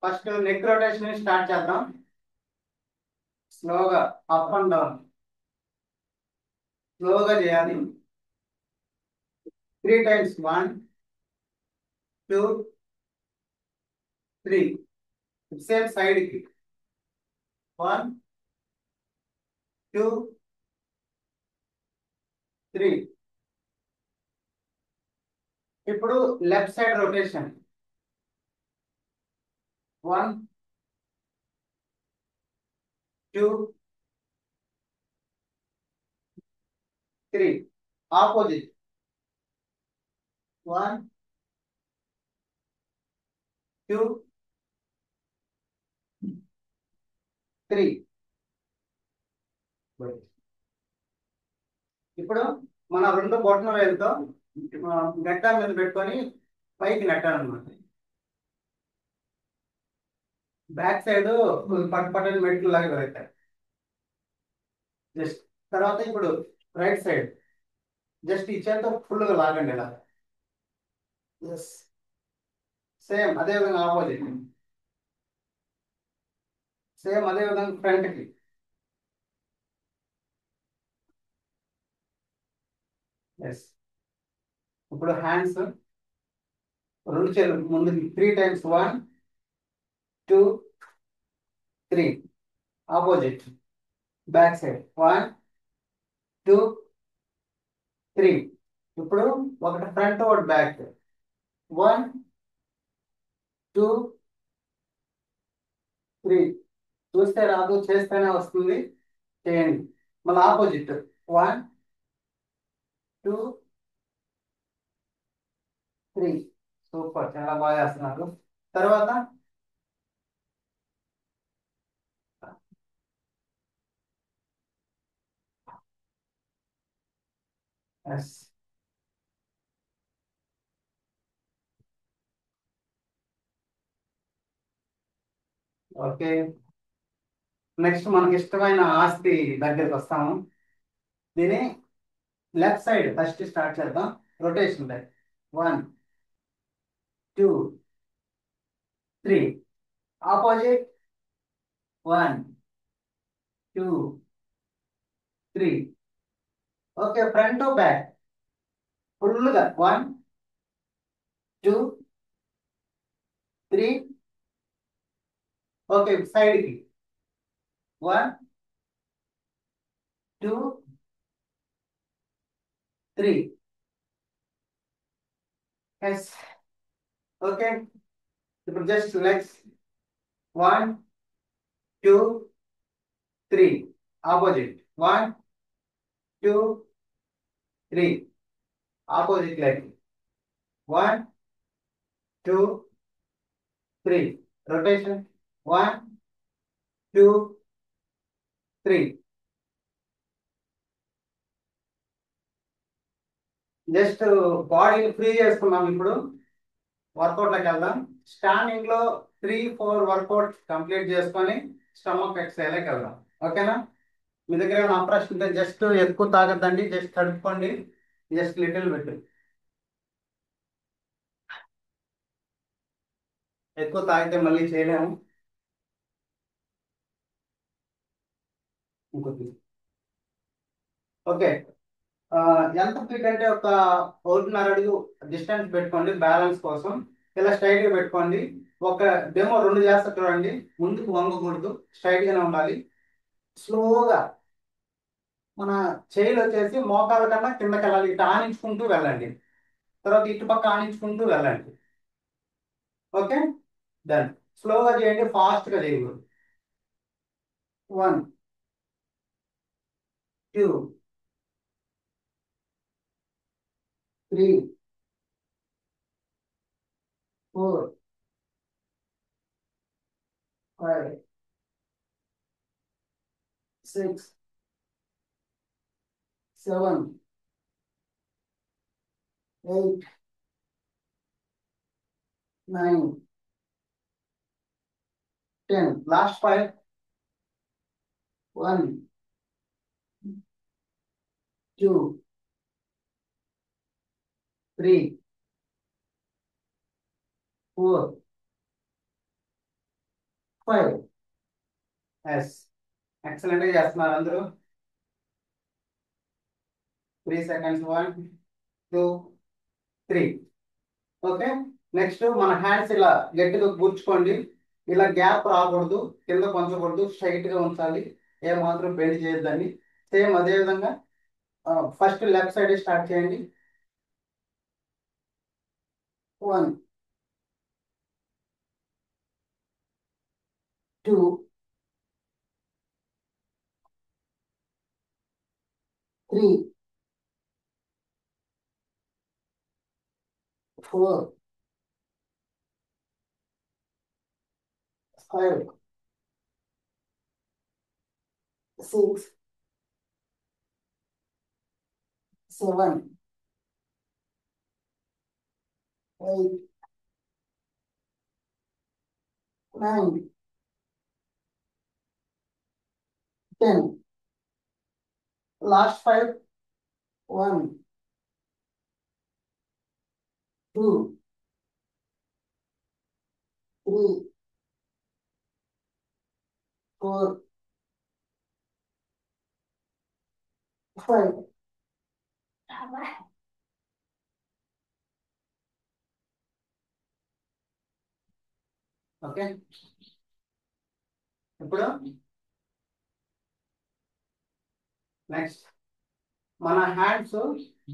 First neck rotation start చేద్దాం. స్లోగా up and down స్లోగా చేయాలి. 3 times. 1, 2, 3. సేమ్ సైడ్ కి 1, 2, 3. ఇప్పుడు లెఫ్ట్ సైడ్ రొటేషన్ 1, 2, 3. ఆపోజిట్ 1, 2, 3. ఇప్పుడు మన రెండు బొటన వేలుతో గట్టా మీద పెట్టుకొని పైకి నెట్టాలన్నమాట. బ్యాక్ సైడ్ పట్టని మెట్లు లాగా పెడతాయి. జస్ట్ తర్వాత ఇప్పుడు రైట్ సైడ్ జస్ట్ ఈ చేతితో ఫుల్గా లాగండి ఇలా. ఎస్, సేమ్ అదే విధంగా ఆపోజిట్, సేమ్ అదే విధంగా ఫ్రంట్కి. ఎస్, ఇప్పుడు హ్యాండ్స్ రెండు చేతులు ముందుకి 3 times. 1, 2, 3. Opposite back side 1, 2, 3. ఇప్పుడు ఒకటి ఫ్రంట్ ఒకటి బ్యాక్. 1, 2, 3. చూస్తే రాదు, చేస్తేనే వస్తుంది. చేయండి. మళ్ళీ ఆపోజిట్ 1, 2, 3. సూపర్, చాలా బాగా చేస్తున్నారు. తర్వాత ఎస్, ఓకే. నెక్స్ట్ మనకి ఇష్టమైన ఆస్తి దగ్గరికి వస్తాము. దీని లెఫ్ట్ సైడ్ ఫస్ట్ స్టార్ట్ చేద్దాం. Rotation like 1, 2, 3. Opposite 1, 2, 3. Okay, front back ఫుల్గా 1, 2, 3. ఓకే, సైడ్కి 1, 2, 3. Yes, okay. ఇప్పుడు just legs 1, 2, 3. Opposite 1, 2, 3. Opposite leg 1, 2, 3. Rotation 1, 2, 3. Just బాడీని ఫ్రీ చేసుకున్నాం. ఇప్పుడు వర్కౌట్లోకి వెళ్దాం. స్టాండింగ్ లో 3, 4 వర్కౌట్ కంప్లీట్ చేసుకొని స్టమక్ ఎక్సర్సైజ్కి వెళ్దాం. ఓకేనా? మీ దగ్గర ఏమైనా అప్రెషన్ ఉంటే జస్ట్ ఎక్కువ తాగద్దండి, జస్ట్ తడుపుకోండి. Just little bit. ఎక్కువ తాగితే మళ్ళీ చేయలేము. ఇంకొద్ది. ఓకే. ఎంత ఫీట్ అంటే ఒక 1.5 అడుగు డిస్టెన్స్ పెట్టుకోండి బ్యాలెన్స్ కోసం. ఇలా స్ట్రైట్ గా పెట్టుకోండి. ఒక డెమో 2 చేస్తారు చూడండి. ముందుకు వంగకూడదు, స్ట్రైట్ గానే ఉండాలి. స్లోగా మన చేయిలు వచ్చేసి మోకాల కన్నా కిందకి వెళ్ళాలి. ఇటు ఆనించుకుంటూ వెళ్ళండి, తర్వాత ఇటు పక్క ఆనించుకుంటూ వెళ్ళండి. Okay, done. స్లోగా చేయండి, ఫాస్ట్ గా చేయకూడదు. 1, 2, 3, 4, 5, 6, 7, 8, 9, 10. Last 5. 1, 2, 3, 4, 5. ఎస్, ఎక్సలెంట్ గా చేస్తున్నారు అందరూ. 3 seconds. 1, 2, 3. ఓకే. నెక్స్ట్ మన హ్యాండ్స్ ఇలా గట్టిగా కూర్చుకోండి. ఇలా గ్యాప్ రాకూడదు, కింద కొంచకూడదు, స్ట్రైట్ గా ఉంచాలి. ఏ మాత్రం బెండ్ చేయొద్దని. సేమ్ అదే విధంగా ఫస్ట్ లెఫ్ట్ సైడ్ స్టార్ట్ చేయండి. 1, 2, 3, 4, 5, 6, 7, 8, 9, 10. Last 5. 1, 2, 3, 4, 5. ఓకే. ఇప్పుడు నెక్స్ట్ మన హ్యాండ్స్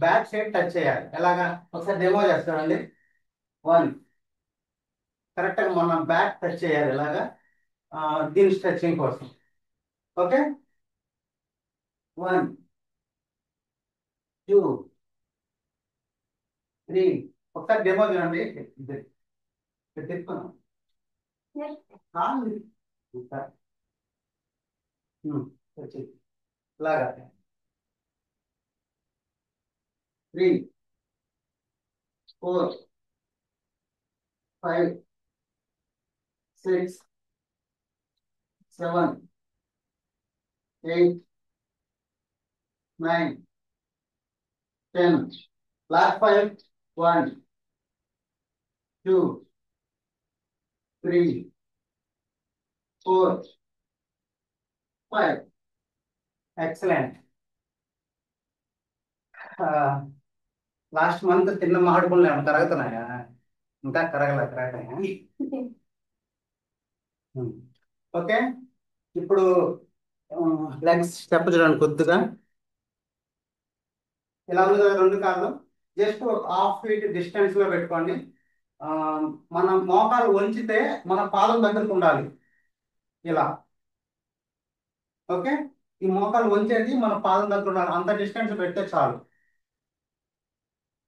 బ్యాక్ సైడ్ టచ్ చేయాలి. ఎలాగా ఒకసారి డెమో చేస్తానండి. 1, కరెక్ట్ గా మన బ్యాక్ టచ్ చేయాలి ఇలాగా. దీని స్ట్రెచ్చింగ్ కోసం. ఓకే. 1, 2, 3. ఒకసారి డెమో చూడండి. తిప్పుకున్నాం కాదు. ఇంకా. వచ్చి ఇలాగా 3, 4, 5, 6, 7, 8, 9, 10. Last 5. 1, 2, 3, 4, 5. ఎక్సలెంట్. లాస్ట్ మంత్ తిన్న మామిడిపళ్ళు ఏమైనా కరుగుతున్నాయా? ఇంకా కరగటాయా? ఓకే. ఇప్పుడు లెగ్స్ స్టెప్ చూడండి కొద్దిగా. ఇలా ఉంది కదా రెండు కాళ్ళు. జస్ట్ హాఫ్ ఫీట్ డిస్టెన్స్ లో పెట్టుకోండి. ఆ, మన మోకాలు వంచితే మన పాదం దగ్గరకు ఉండాలి ఇలా. ఓకే. ఈ మోకాలు వంచేది మన పాదం దగ్గర ఉండాలి. అంత డిస్టెన్స్ పెడితే చాలు.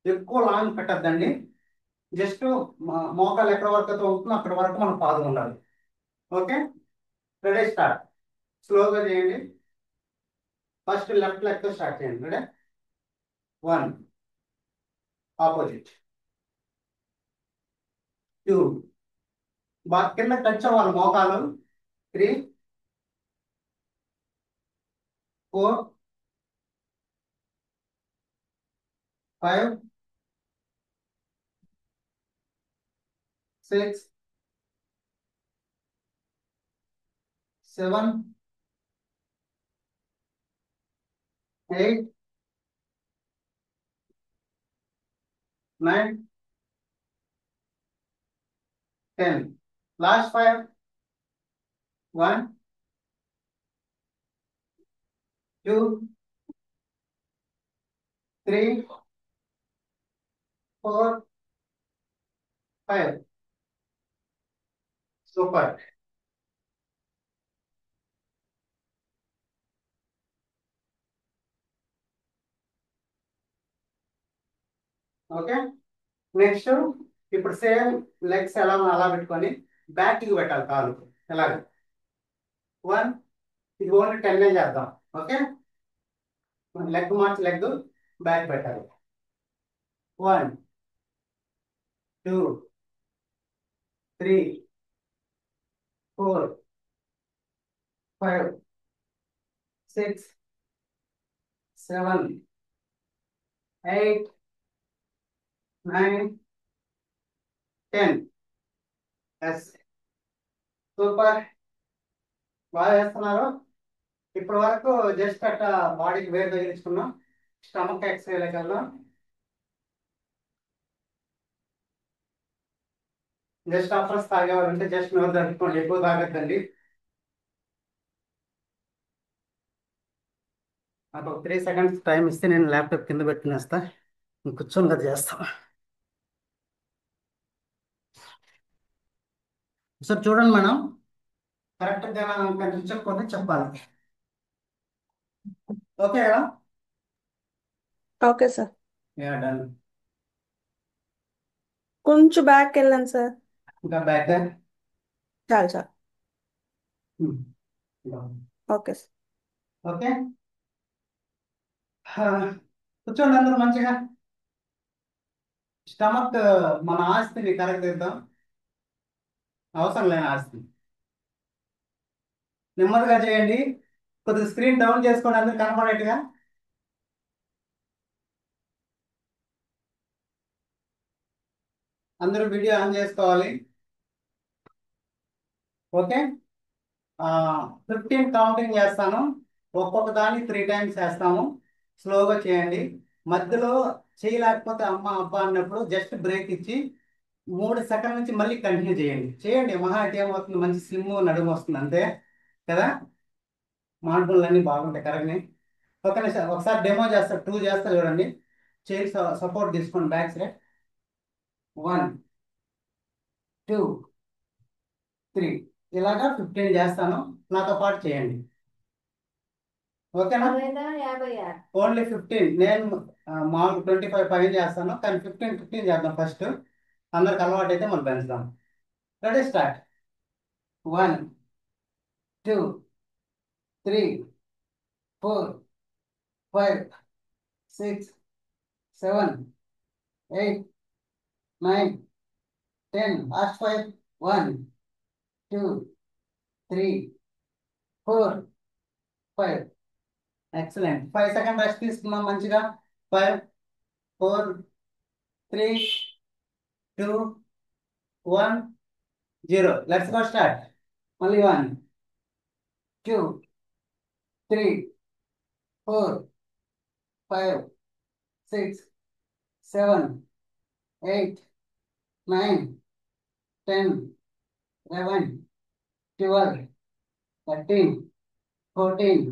ఎక్కువ లాంగ్ పెట్టద్దండి. జస్ట్ మోకాలు ఎక్కడ వరకు అయితే ఉంటుందో అక్కడ వరకు మన పాదం ఉండాలి. ఓకే. Ready, start. స్లోగా చేయండి. ఫస్ట్ లెఫ్ట్ లెగ్ తో స్టార్ట్ చేయండి. రెడీ. 1, ఆపోజిట్. 2, బాగా కింద టచ్ అవ్వాలి మోకాలు. 3, 4, 5, 6, 7, 8, 9, 10. Last 5. 1, 2, 3, 4, 5. సూపర్. ఓకే. నెక్స్ట్ ఇప్పుడు సేమ్ లెగ్స్ ఎలా ఉన్నా అలా పెట్టుకొని బ్యాక్ కి పెట్టాలి కాలు. ఎలాగ 1, ఇది ఓన్లీ 10 చేద్దాం. ఓకే. లెగ్ మార్చి లెగ్ బ్యాక్ పెట్టాలి. 1, 2, 3, 4, 5, 6, 7, 8, 9, 10. Yes, super. బాగా చేస్తున్నారు. ఇప్పటి వరకు జస్ట్ అట్లా బాడీకి వేరు తగిలించుకున్నాం. స్టమక్ ఎక్స్రేలోకి వెళ్దాం. జస్ట్ ఆఫర్స్ తాగేవారంటే జస్ట్ నోరు జరుపుకోండి, ఎక్కువ తాగద్దండి. నాకు ఒక 3 సెకండ్స్ టైం ఇస్తే నేను ల్యాప్టాప్ కింద పెట్టుకునేస్తా. కూర్చొని కదా చేస్తాం. సార్ చూడండి మేడం, కరెక్ట్గా కనిపించకపోతే చెప్పాలి. ఓకే కదా? Okay sir. Yeah done. కొంచెం బ్యాక్ వెళ్ళండి సార్. ఇంకా బ్యాక్. చాలు చాలు. Okay sir. ఓకే. కూర్చోండి అందరూ మంచిగా. స్టమక్ మన ఆస్తిని కరెక్ట్ చేద్దాం. అవసరం లేని ఆస్తి. నెమ్మదిగా చేయండి. కొద్దిగా స్క్రీన్ డౌన్ చేసుకోండి అందరు కనపడేట్టుగా. అందరూ వీడియో ఆన్ చేసుకోవాలి. ఓకే. 15 కౌంటింగ్ చేస్తాను. ఒక్కొక్క దాన్ని 3 టైమ్స్ చేస్తాము. స్లోగా చేయండి. మధ్యలో చేయలేకపోతే అమ్మ అబ్బా అన్నప్పుడు జస్ట్ బ్రేక్ ఇచ్చి 3 సెకండ్ల నుంచి మళ్ళీ కంటిన్యూ చేయండి. చేయండి, మహా అయితే ఏమవుతుంది, మంచి స్లిమ్ నడుము వస్తుంది అంతే కదా. మాడ్యూల్ బాగుంటాయి కరెక్ట్ని. ఓకే సార్, ఒకసారి డెమో చేస్తా, 2 చేస్తా చూడండి. చైర్ సపోర్ట్ తీసుకోండి బ్యాక్ సైడ్. 1 2 3 ఇలాగా 15 చేస్తాను. నాతో పాటు చేయండి. ఓకేనా? ఓన్లీ 15. నేను మామూలు 25 పైన చేస్తాను, కానీ 15 చేద్దాం ఫస్ట్. అందరికి అలవాటు అయితే మనం పెంచుదాం. Ready start. 1 2 3 4 5 6 7 8 9 10. Last 5. 1 2 3 4 5. Excellent. 5 second rest తీసుకుందాం మంచిగా. 5 4 3 2 1 0. Let's go start. మళ్ళీ 1 2 3 4 5 6 7 8 9 10 11 12 13 14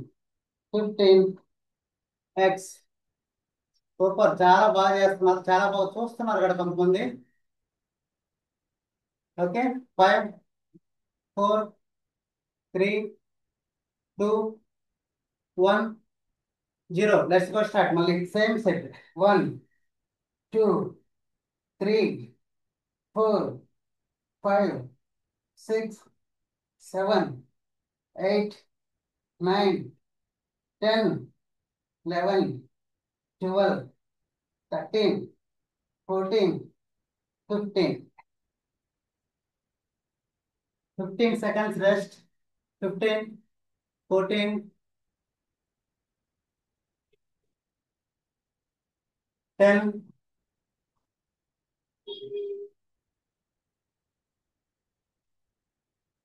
15. ఎక్స్. సూపర్, చాలా బాగా చేస్తున్నారు, చాలా బాగా చూస్తున్నారు కదా కొంతమంది. ఓకే. 5 4 3 2 1 0. Let's go start. మళ్ళీ same set. 1 2 3 4 5 6 7 8 9 10 11 12 13 14 15. 15 seconds rest. 15 14 10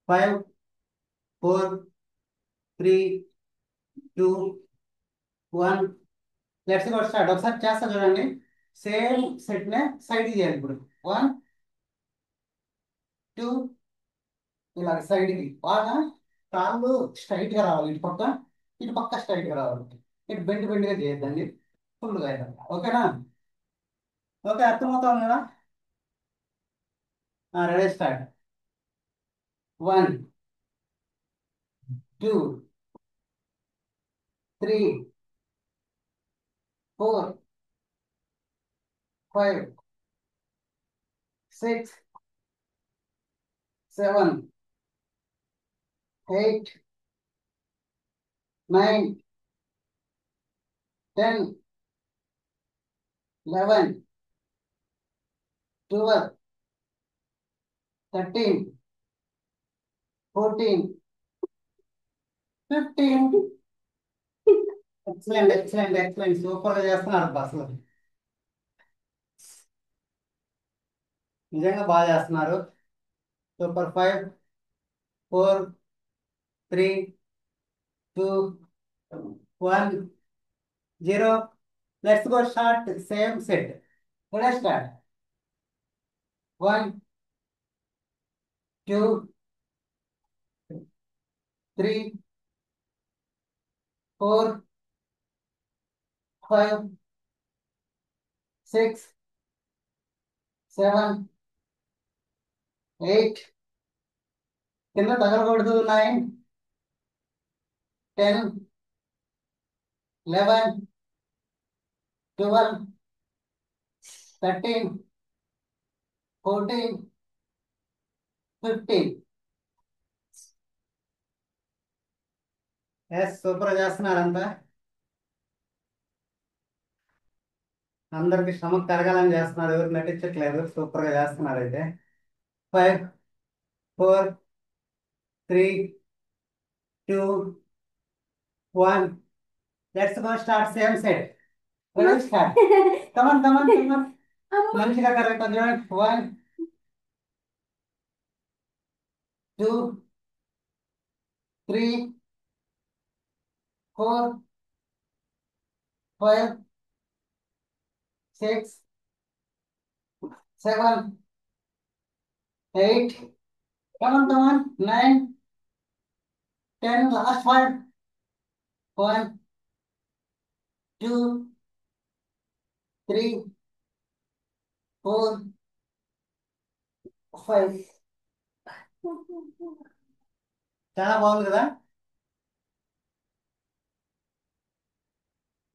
5 4 3 2 1. Let's go start. ఒకసారి చేస్తా చూడండి. సేమ్ సెట్ నే సైడ్ చేయాలి ఇప్పుడు. 1 2 ఇలా సైడ్ కి బాగా కాళ్ళు స్ట్రైట్ గా రావాలి. ఇటు పక్క స్ట్రైట్ గా రావాలి. ఇటు బెండ్ బెండ్ గా చేయొద్దండి, ఫుల్ గా అయితే. ఓకేనా? ఓకే, అర్థమవుతుంది కదా? Ready start. 1 2 3 4 5 6 7 8 9 10 11 12 13 14 15. Excellent excellent excellent, super గా చేస్తున్నారు అబ్బా అసలు. నిజంగా బాగా చేస్తున్నారు. Super. 5 4 3, 2, 1, 0. Let's go start same set. Let's start. 1, 2, 3, 4, 5, 6, 7, 8. కింద తగలకూడదు. 9, 10, 11, 12, 13, 14, 15. Yes, super చేస్తున్నారంతా. అందరికి శ్రమ కరగాలని చేస్తున్నారు, ఎవరు నటించట్లేదు. సూపర్ గా చేస్తున్నారు అయితే. 5, 4, 3, 2, 1. Let's go start same set. Start. Come on come on come on. మంచిగా correct. 1, 2, 3, 4, 5, 6, 7, 8. Come on, 9, 10. Last one. 1, 2, 3, 4, 5. చాలా బాగుంది కదా.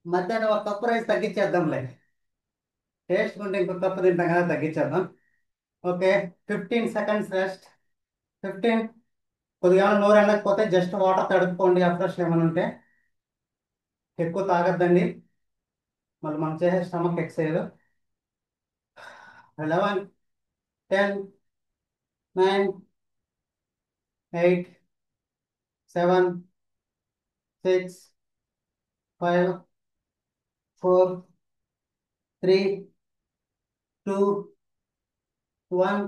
మధ్యాహ్నం ఒక కప్పు రైస్ తగ్గించేద్దాంలే. టేస్ట్ ఉంటే ఇంకొక కప్పు తింటాం కదా, తగ్గించేద్దాం. Okay, 15 seconds rest. 15. కొద్దిగా నోరు ఎండకపోతే జస్ట్ వాటర్ తడుపుకోండి, అఫ్రెష్ ఏమైనా ఉంటే. ఎక్కువ తాగద్దండి, మళ్ళీ మనం చేసే స్టమక్ ఎక్సైజ్. 11, 10, 9, 8, 7, 6, 5, 4, 3, 2, 1,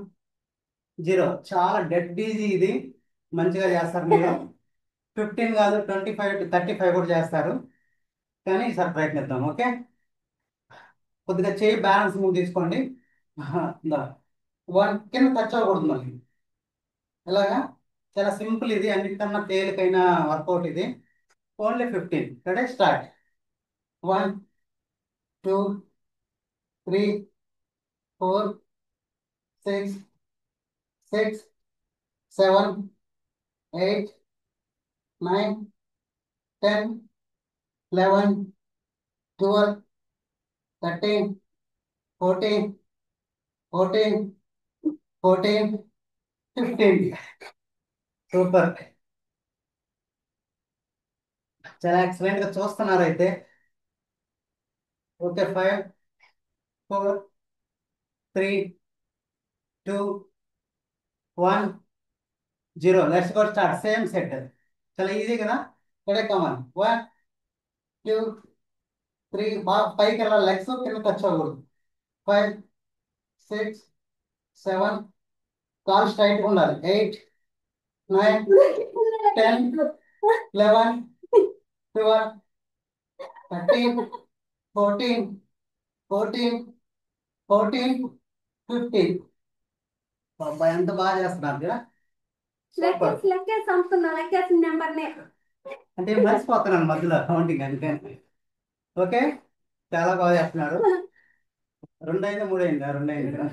0. చాలా డెడ్ ఈజీ ఇది. మంచిగా చేస్తారు మీరు. 15 కాదు, 25 to 35 కూడా చేస్తారు. కానీ ఈసారి ప్రయత్నిద్దాం. ఓకే, కొద్దిగా చేయి బ్యాలెన్స్ ముందు తీసుకోండి. 1 కింద టచ్ అవ్వకూడదు మళ్ళీ. ఎలాగా, చాలా సింపుల్ ఇది, అన్నిటికన్నా తేలికైన వర్కౌట్ ఇది. ఓన్లీ 15. Ready, start. 1, 2, 3, 4, 6, 7, 8, 9, 10, 11, 12, 13, 14, 15. సూపర్, చాలా ఎక్సలెంట్ గా చూస్తున్నారు అయితే. Okay, 5, 4, 3, 2, 1, 0. Let's go start same set. చాలా ఈజీ కదా. రెడీ, కమాన్. 1, 2, 3. బాగా పైకి వెళ్ళాలి, లెగ్స్ కింద టచ్ అవ్వకూడదు. 5, 6, 7. కాల్ స్ట్రైట్ ఉండాలి. 8, 9, 10, 11, 12, 13, 14, 15. అబ్బాయి ఎంత బాగా చేస్తున్నారు కదా. సూపర్. లెక్కేసి అమ్ముతున్నా, లెక్కేసిన నెంబర్నే. అంటే మర్చిపోతున్నాను మధ్యలో కౌంటింగ్, అందుకే. ఓకే, చాలా బాగా చేస్తున్నారు. 2 అయింది, 3 అయింది, 2 అయింది కదా.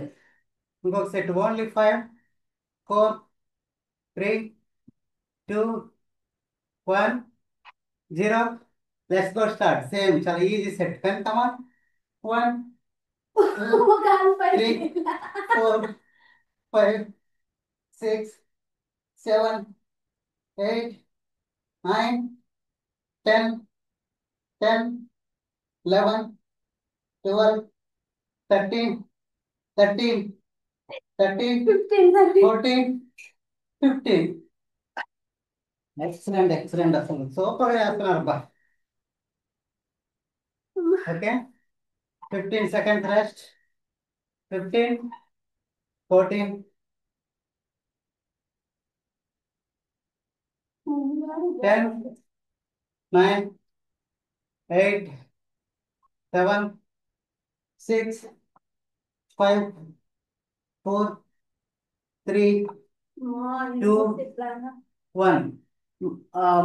ఇంకొక set. Only 5, 4, 3, 2, 1, 0. Let's go start same. చాలా ఈజీ సెట్. కానీ కమాన్. 1, 2, 3, 4, 5, 6, 7, 8, 9, 10, 11, 12, 13, 14, 15. ఎక్సలెంట్ ఎక్సలెంట్, అసలు సూపర్ గా చేస్తున్నారు బా. Okay, 15 seconds rest. 15, 14, 10, 9, 8, 7, 6, 5, 4, 3, 2, 1.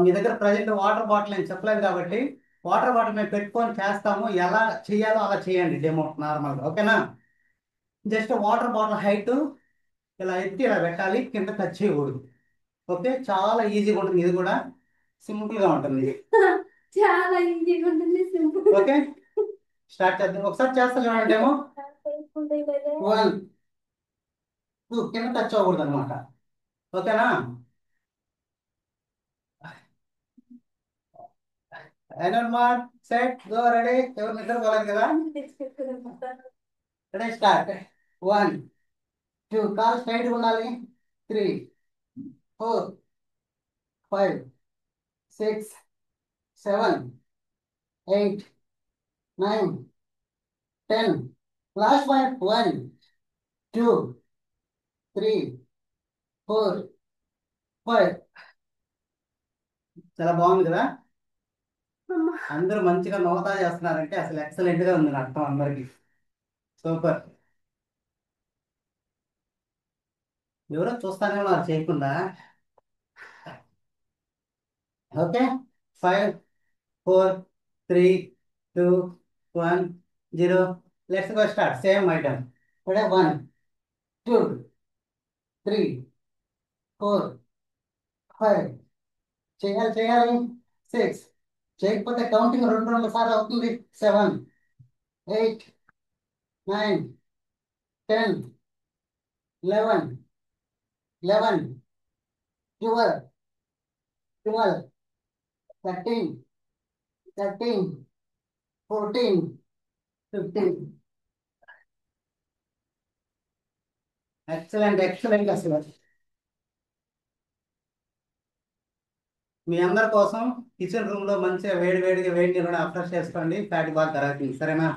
మీ దగ్గర ప్రజెంట్ వాటర్ బాటిల్ అని చెప్పలేదు కాబట్టి వాటర్ బాటిల్ మేము పెట్టుకొని చేస్తాము. ఎలా చేయాలో అలా చేయండి డెమో నార్మల్గా, ఓకేనా? జస్ట్ వాటర్ బాటిల్ హైట్ ఇలా ఎత్తి ఇలా పెట్టాలి, కింద టచ్ చేయకూడదు. ఓకే, చాలా ఈజీగా ఉంటుంది, ఇది కూడా సింపుల్గా ఉంటుంది. చాలా ఈజీగా ఉంటుంది, సింపుల్. ఓకే, స్టార్ట్ చేద్దాం. ఒకసారి చేస్తా చూడండి డెమో. 1, 2 కింద టచ్ అవ్వకూడదు అనమాట, ఓకేనా? Mark set go, ready. ఎవరు నిద్ర పోలేదు కదా? Ready, start. 1, 2 కాల్ స్ట్రైట్ ఉండాలి. 3, 4, 5, 6, 7, 8, 9, 10. Last point. 1, 2, 3, 4, 5. చాలా బాగుంది కదా? అందరూ మంచిగా నోతా చేస్తున్నారంటే అసలు ఎక్సలెంట్ గా ఉంది అర్థం అందరికి. సూపర్. ఎవరో చూస్తానే ఉన్నారు చేయకుండా. Okay, 5, 4, 3, 2, 1, 0. Let's go start. Same item. 1, 2, 3, 4, 5. చేయాలి చేయాలి. 6. చేయకపోతే కౌంటింగ్ 2 సార్లు అవుతుంది. 7, 8, 9, 10, 11, 12, 13, 14, 15. Excellent excellent. అసలు మీ అందరి కోసం కిచెన్ రూమ్ లో మంచిగా వేడిగా వేడి నీళ్ళు అప్రెస్ చేసుకోండి, ఫ్యాట్ బాగా తగ్గుతుంది, సరేనా?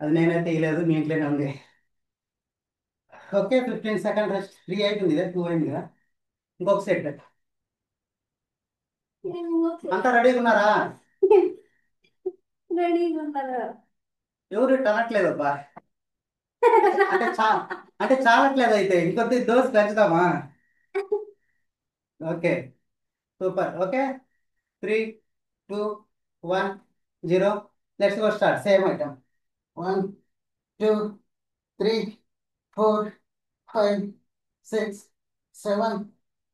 అది నేనైతే ఇవ్వలేదు, మీ ఇంట్లోనే ఉంది. Okay, 15 second rest. 3 అయిపోయింది కదా, 2 అయింది కదా. ఇంకొక సెట్. అంతా రెడీగా ఉన్నారా? రెడీగా ఉన్నారు. ఎవరు అనట్లేదు అబ్బా. అంటే అంటే చాలట్లేదు, అయితే ఇంకొద్ది డోస్ పెంచుదామా? Okay, super. Okay, 3, 2, 1, 0. Let's go start. Same item. 1, 2, 3, 4, 5, 6, 7,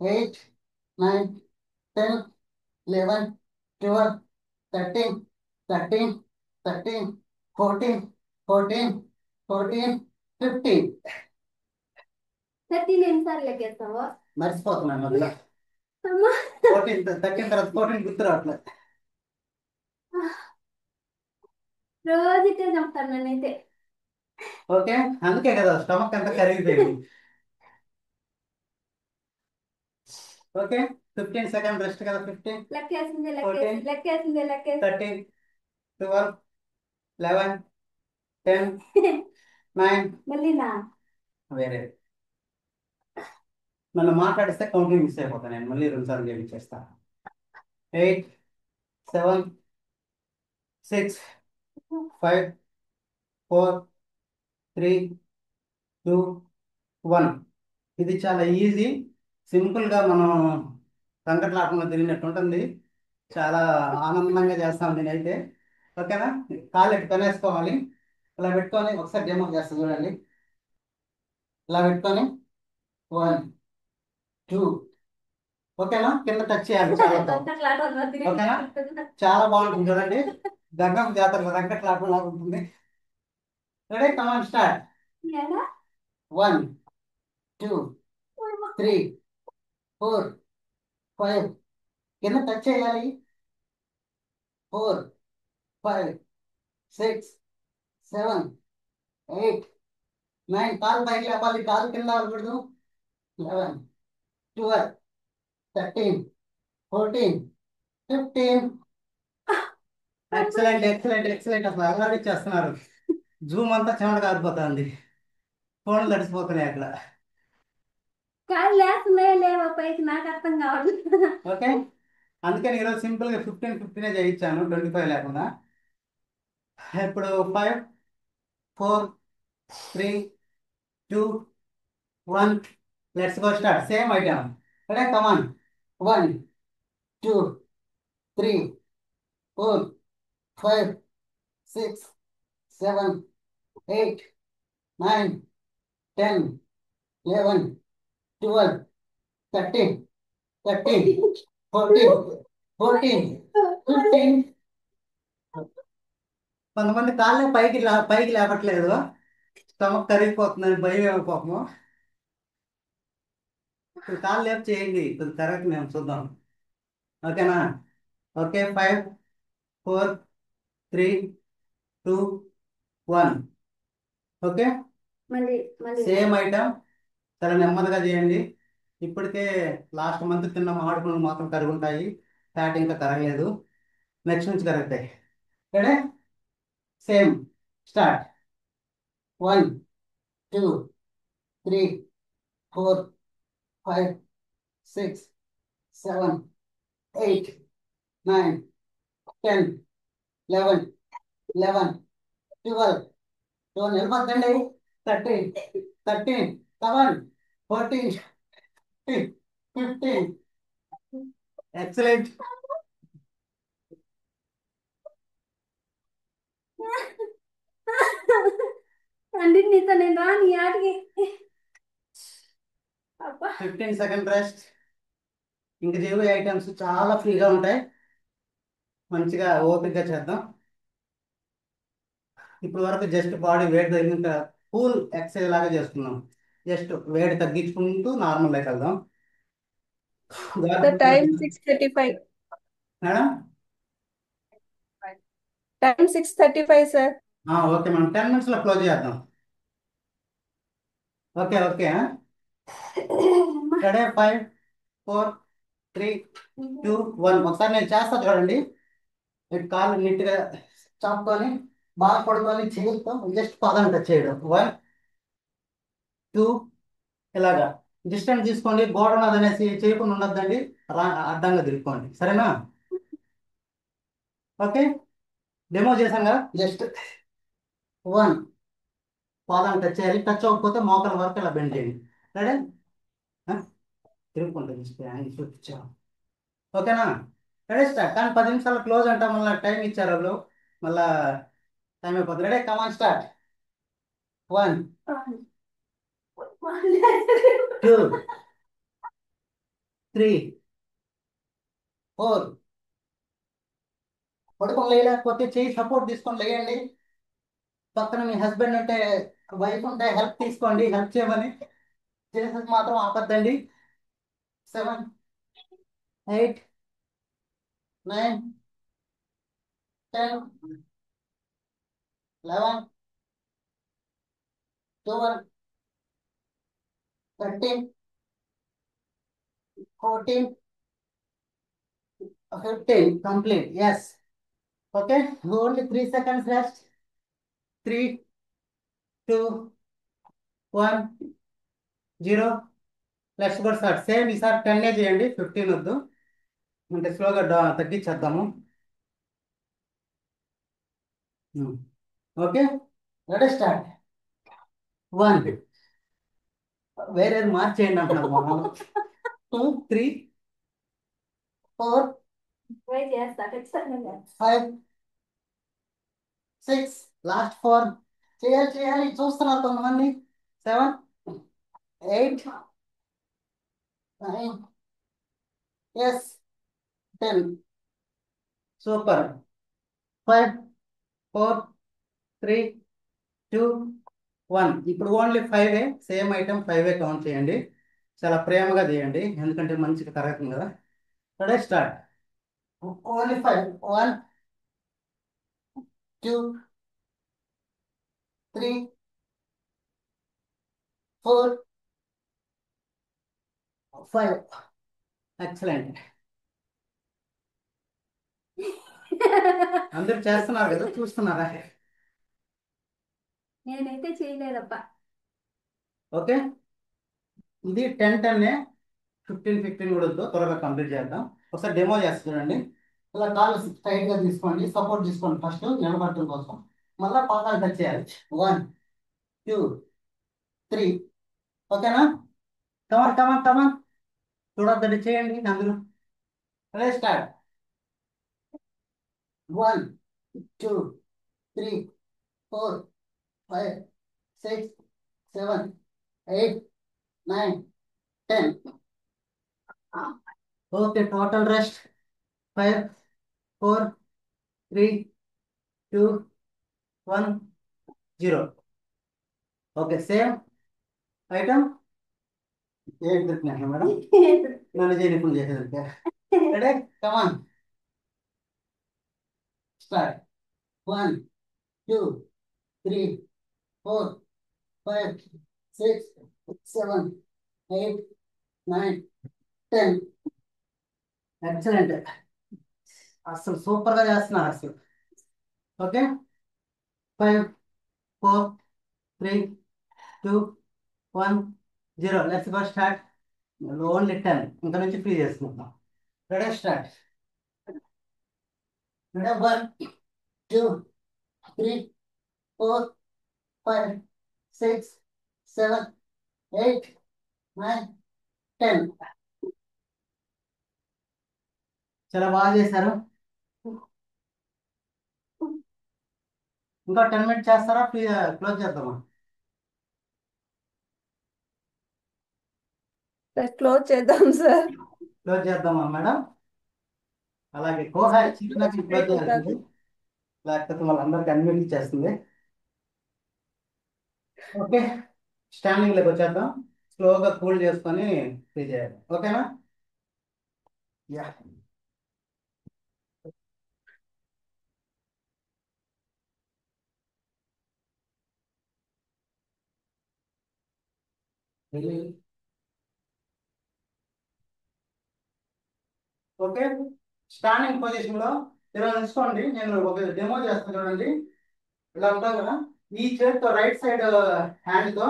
8, 9, 10, 11, 12, 13, 14, 15. 13 ఎన్నిసార్లు లెక్కేస్తావా? మర్చిపోతున్నాను మళ్ళీ. అమ్మా 14 13 తర్వాత 14 గుర్తు రావట్లేదు. రోజు ఇట్టే చంపుతాను నేనైతే. ఓకే, అందుకే కదా స్టమక్ అంతా కరిగిపోయింది. ఓకే, 15 సెకండ్ రెస్ట్ కదా. 15, లెక్కేసింది 14, లెక్కేసింది 13, 12, 11, 10, 9. మళ్ళీ నా వేరే నన్ను మాట్లాడిస్తే కౌంటింగ్ మిస్ అయిపోతాను, నేను మళ్ళీ 2 సార్లు చేయించేస్తా. 8, 7, 6, 5, 4, 3, 2, 1. ఇది చాలా ఈజీ, సింపుల్గా మనం సంకటలాటంలో తిరిగినట్టు ఉంటుంది. చాలా ఆనందంగా చేస్తాం నేనైతే. ఓకేనా? కాళ్ళు ఎట్టు కొనేసుకోవాలి, ఇలా పెట్టుకొని ఒకసారి డెమో చేస్తా చూడండి. ఇలా పెట్టుకొని 1, 2. ఓకేనా? కింద టచ్ చేయాలి చాలా. ఓకేనా? చాలా బాగుంటుంది చూడండి. గంగమ్మ జాతరలో వెంకటలాటం లాగా ఉంటుంది. Ready, come on start. 1, 2, 3, 4, 5. కింద టచ్ చేయాలి. 4, 5, 6, 7, 8, 9. కాలు పైకి లేపాలి, కాలు కింద అవ్వకూడదు. 11, 12, 13, 14, 15. Excellent excellent excellent. అసలు అలవాటు చేస్తున్నారు. జూమ్ అంతా చెమట కారిపోతుంది, ఫోన్లు తడిసిపోతున్నాయి అక్కడ. కాళ్ళు లేస్తున్నాయా లేవా పైకి నాకు అర్థం కావాలి. ఓకే, అందుకని ఈరోజు సింపుల్గా 15 చేయించాను, 25 లేకుండా. ఇప్పుడు 5, 4, 3, 2, 1, let's go start. Same item. Ready, కమాన్. 1, 2, 3, 4, 5, 6, 7, 8, 9, 10, 11, 12, 13, 14, 15. కొంతమంది కాళ్ళని పైకి లేపట్లేదు, స్టమక్ కరిగిపోతుందని భయం ఏమో పాపము. ఇప్పుడు కాళ్ళు లేపు చేయండి, ఇప్పుడు కరెక్ట్ మేము చూద్దాం. ఓకేనా? ఓకే, 5, 4, 3, 2, 1. ఓకే, మళ్ళీ మళ్ళీ సేమ్ ఐటమ్. చాలా నెమ్మదిగా చేయండి. ఇప్పటికే లాస్ట్ మంత్ తిన్న మామిడి మాత్రం కరుగుంటాయి, ఫ్యాట్ ఇంకా కరగలేదు. నెక్స్ట్ నుంచి కరుగుతాయి. Ready, same, start. 1, 2, 3, 4, 5, 6, 7, 8, 9, 10, 11, 12, వెళ్ళిపోద్దండి. 13, 7, 14, 15. ఎక్సలెంట్. అంటే నీతో నేను రాని ఆటికి. అబ్బా 15 సెకండ్ రెస్ట్. ఇంక చేసే ఐటమ్స్ చాలా ఫ్రీగా ఉంటాయి, మంచిగా ఓపికగా చేద్దాం. ఇప్పుడు వరకు జస్ట్ బాడీ వెయిట్ తగ్గిన కూల్ ఎక్సర్సైజ్ లాగా చేసుకున్నాం. జస్ట్ వేడి తగ్గించుకుంటూ నార్మల్ లైఫ్ వెళ్దాం. Sir time 6:35. Madam, time 6:35 sir. Okay madam, 10 minutes లో క్లోజ్ చేద్దాం. Okay okay. రెడీ, 5, 4, 3, 2, 1. ఒకసారి నేను చేస్తా చూడండి. ఇటు కాళ్ళు నీట్గా చాపుకొని బాగా పడుకొని చేయిస్తాం, జస్ట్ పాదం టచ్ చేయడం. 1, 2, ఇలాగా డిస్టెన్స్ తీసుకోండి. గోడ ఉన్నది అనేసి చేయకుండా ఉండొద్దండి, అడ్డంగా తిరుక్కోండి, సరేనా? ఓకే, డెమో చేశాం కదా. జస్ట్ 1, పాదం టచ్ చేయాలి. టచ్ అవ్వకపోతే మోకాల వరకు ఇలా బెండ్ చేయండి. రెడీ, తిరుగుకుంటుంది చూపించాం. ఓకేనా? Ready, start. కానీ 10 నిమిషాలు క్లోజ్ అంటాం, మళ్ళీ టైం ఇచ్చారు వాళ్ళు, మళ్ళా టైం అయిపోతుంది. రెడీ, కమాన్, స్టార్ట్. 1, 2, 3, 4. పడుకొని లేకపోతే చేయి సపోర్ట్ తీసుకొని లేయండి. పక్కన మీ హస్బెండ్ ఉంటే, వైఫ్ ఉంటే హెల్ప్ తీసుకోండి, హెల్ప్ చేయమని. చేసేది మాత్రం ఆపద్దండి. 7, 8, 9, 10, 11, 12, 13, 14, 15. Complete. Yes. Okay. Only 3 seconds rest. 3, 2, 1, 0. Let's go start. Same ఈసారి 10 చేయండి, 15 వద్దు, అంటే స్లోగా తగ్గించేద్దాము. Okay, ready, start. 1, వేరే మార్చేయండి అంటున్నాము. 2, 3, 4, ట్రై చేస్తా ఖచ్చితంగా. 5, 6, లాస్ట్ 4. చేయాలి చూస్తున్నారు కొంతమంది. 7, 8, 9, ఎస్, 10. సూపర్. 5, 4, 3, 2, 1. ఇప్పుడు ఓన్లీ 5. సేమ్ ఐటమ్ 5 కౌంట్ చేయండి. చాలా ప్రేమగా చేయండి, ఎందుకంటే మంచిగా కరెక్ట్ కదా. Ready, start. ఓన్లీ 5. 1, 2, 3, 4, 5. ఎక్సలెంట్. అందరూ చేస్తున్నారు కదా, చూస్తున్నారా? నేనైతే చేయలేదబ్బా. ఓకే, ఇది 10, 10. 15 కూడా వద్దు, త్వరగా కంప్లీట్ చేద్దాం. ఒకసారి డెమో చేస్తా చూడండి. ఇలా కాళ్ళు స్ట్రైట్ గా తీసుకోండి, సపోర్ట్ తీసుకోండి ఫస్ట్ నిలబడటం కోసం. మళ్ళీ పాదాలు టచ్ చేయాలి. 1 2 3. ఓకేనా? కమాన్ కమాన్ కమాన్, చూడొద్దండి, చేయండి అందరూ. అదే start. 1 2 3 4 5 6 7 8 9 10. Okay, total rest 5 4 3 2 1 0. Okay, same item. ఏం దొరికినా మేడం? నన్ను చేయని ఫుల్ చేసేది. Ready, come on start. 1 2 3 4 5 6 7 8 9 10. ఎక్సలెంట్, అసలు సూపర్ గా చేస్తున్నారు అసలు. Okay, 5 4 3 2 1 0. Let's go start. Only 10. ఇంకా నుంచి ఫ్రీ చేసుకుందాం. Ready, start. రెడీ, 1 2 3 4 5 6 7 8 9 10. చాలా బాగా చేశారు. ఇంకా 10 మినిట్స్ చేస్తారా? ఫ్రీ క్లోజ్ చేద్దామా? క్లోజ్ చేద్దాం సార్. క్లోజ్ చేద్దామా మేడం? అలాగే కోహా చిన్నకి క్లోజ్ చేయాల్సింది, లేకపోతే వాళ్ళందరికీ అన్మ్యూట్ ఇచ్చేస్తుంది. ఓకే, స్టాండింగ్ లోకి వచ్చేద్దాం. స్లోగా కూల్ చేసుకొని ఫ్రీ చేయాలి. ఓకేనా? యా. ఓకే, స్టాండింగ్ పొజిషన్ లో ఇలా తీసుకోండి. నేను ఒక డెమో చేస్తాను చూడండి. ఇలా ఉంటాం కదా, ఈ చేతితో రైట్ సైడ్ హ్యాండ్ తో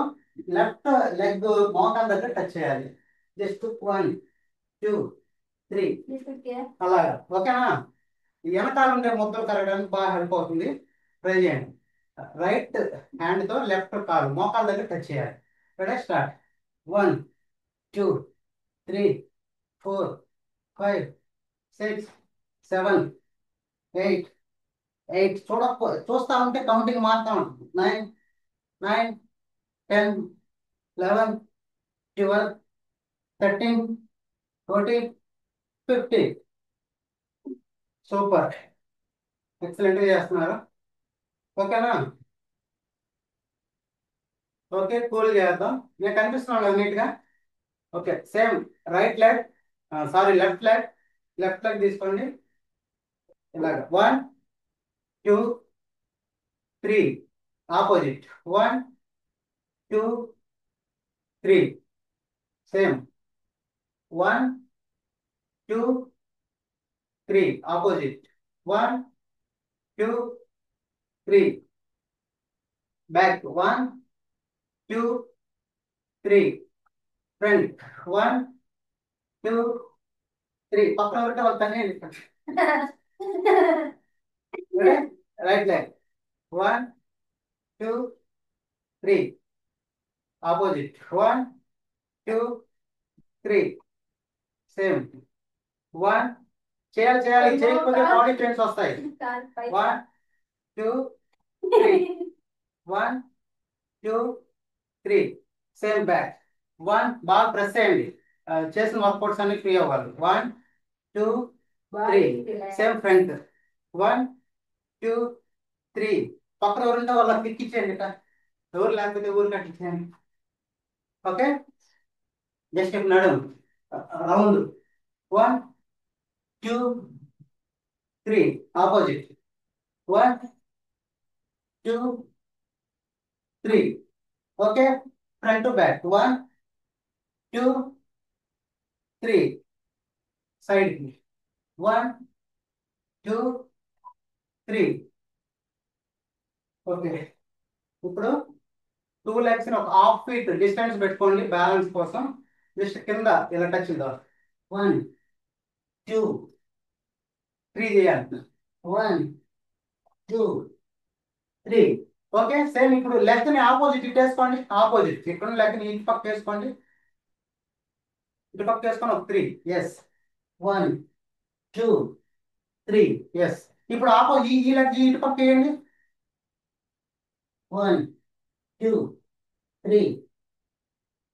లెఫ్ట్ లెగ్ మోకాల దగ్గర టచ్ చేయాలి. జస్ట్ 1 2 3 అలాగా. ఓకేనా? ఈ వెనకాల ఉండే ముద్దలు కరగడానికి బాగా హెల్ప్ అవుతుంది. ట్రై చేయండి. రైట్ హ్యాండ్ తో లెఫ్ట్ కాలు మోకాల దగ్గర టచ్ చేయాలి. Ready, start. 1 2 3 4 5 6 7 8 8. చూస్తా ఉంటే కౌంటింగ్ మారుతా ఉంటుంది. 9 9 10 11 12 13 14 15. సూపర్, ఎక్సలెంట్గా చేస్తున్నారు. ఓకేనా? ఓకే, కూల్ చేద్దాం. నేను కనిపిస్తున్నాను కదా నీట్గా? Okay, same right leg, sorry left leg తీసుకోండి. ఇలాగ 1 2 3. Opposite 1 2 3. Same 1 2 3. Opposite 1 2 3. Back 1 2 3. Front 1 2 3. పక్కన ఉంటే వాళ్ళు తనే రైట్ లెగ్ 1 2 3. ఆపోజిట్ 1 2 3. సేమ్ 1. చేయాలి చేయకపోతే బాడీ పెయిన్స్ వస్తాయి. 1 2 3. 1 2 3. Same back 1. బాగా ప్రెస్ చేయండి, చేసిన వర్కౌట్స్ అన్ని ఫ్రీ అవ్వాలి. 1 2 3. Same front 1 2 3. పక్కన ఎవరుంటే వాళ్ళకి కిక్ ఇచ్చేయండి. ఎవరు లేకపోతే ఊరు కట్టించేయండి. ఓకే, జస్ట్ ఇప్పుడు నడుము round 1 2 3. Opposite 1 2 3. Okay, front to back 1 2 3. Side 1 2 3. Okay, ఇప్పుడు 2 లెగ్స్ ఒక హాఫ్ ఫీట్ డిస్టెన్స్ పెట్టుకోండి బ్యాలెన్స్ కోసం. జస్ట్ కింద ఇలా టచ్ ఉందా 1 2 3 చేయాలి 1 2 3. ఓకే సేమ్ ఇప్పుడు లెఫ్ట్ ని ఆపోజిట్ ఇటు వేసుకోండి, ఆపోజిట్ ఇక్కడ లెఫ్ట్ ని ఇటు పక్క వేసుకోండి, ఇటు పక్క వేసుకొని ఒక 3. ఎస్ 1 2 3. ఎస్ ఇప్పుడు ఆపోజిట్ ఈ లెఫ్ట్ ఇటు పక్క వేయండి 1 2 3.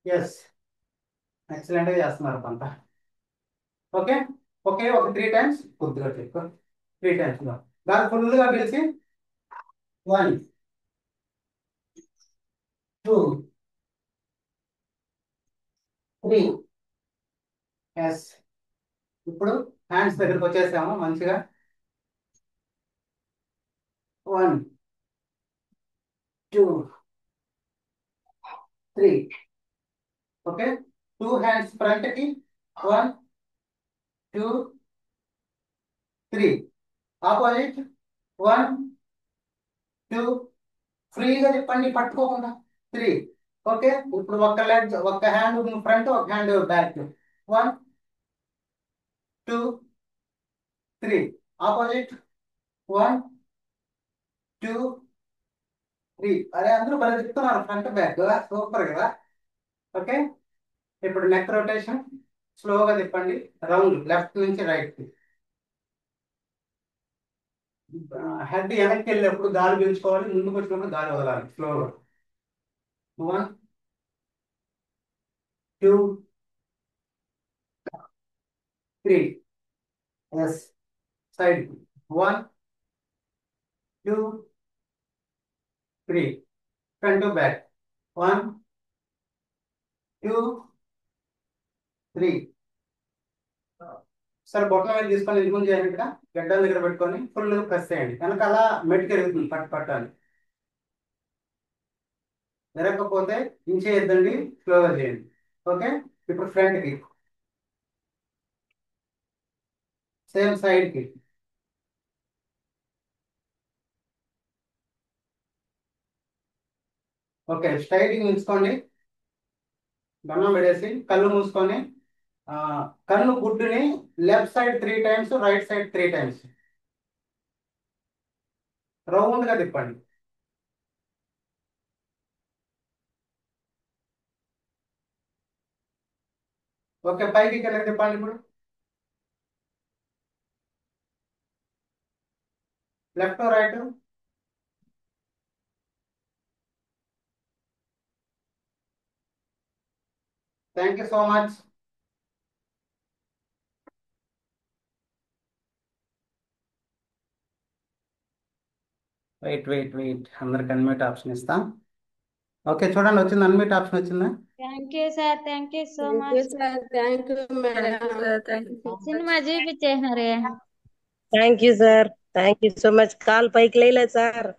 ఎస్ ఎక్సలెంట్ గా చేస్తున్నారు పంట. ఓకే ఓకే ఒక 3 టైమ్స్ కొద్దిగా చెప్పు 3 టైమ్స్ దాన్ని ఫుల్గా పిలిచి 1 2 3. ఎస్ ఇప్పుడు హ్యాండ్స్ దగ్గరికి వచ్చేసాము మంచిగా 1 2 3. ఓకే 2 హ్యాండ్స్ ఫ్రంట్ కి 1 2 3. ఆపోజిట్ 1 2 ఫ్రీగా చెప్పండి పట్టుకోకుండా 3. ఓకే ఇప్పుడు ఒక లెగ్ ఒక హ్యాండ్ ఫ్రంట్ ఒక హ్యాండ్ బ్యాక్ 1 2 3. ఆపోజిట్ 1 2 3. అరే అందరూ భలే చెప్తున్నారు ఫ్రంట్ బ్యాక్ సూపర్ కదా. ఓకే ఇప్పుడు నెక్ రొటేషన్ స్లోగా తిప్పండి, రౌండ్ లెఫ్ట్ నుంచి రైట్ కి. హెడ్ వెనక్కి వెళ్ళినప్పుడు గాలి పీల్చుకోవాలి, ముందుకు వచ్చినప్పుడు గాలి వదలాలి స్లోగా. 1 2 3. Yes side 1 2 3. Front to back 1 2 3. సరే బొట్టల మీద తీసుకొని ఎందుకు చేయండి, ఇక్కడ గడ్డల దగ్గర పెట్టుకొని ఫుల్ ప్రెస్ చేయండి, వెనకాల మెట్టుకు ఎరుగుతుంది పట్టాలి. విరగకపోతే ఇంచేయద్దండి, స్లోగా చేయండి. ఓకే ఇప్పుడు ఫ్రంట్ కి సేమ్ సైడ్ కి. ఓకే స్ట్రైటింగ్ ఉంచుకోండి, దండం పెడేసి కళ్ళు మూసుకొని కన్ను గుడ్డుని left side 3 times, right side 3 times round గా తిప్పండి. ఓకే పైకి కిందకి తిప్పండి. ఇప్పుడు left right. Thank you so much. Wait అందరికి అన్మ్యూట్ ఆప్షన్ ఇస్తా. ఓకే చూడండి వచ్చింది, అన్మ్యూట్ ఆప్షన్ వచ్చిందా? Thank you sir, thank you so Thank you, much. sir. Thank you, madam. sir. Thank you so cinema much. చూపించేసినారే. Thank you sir, thank you so much. Call పైకి లేలే sir.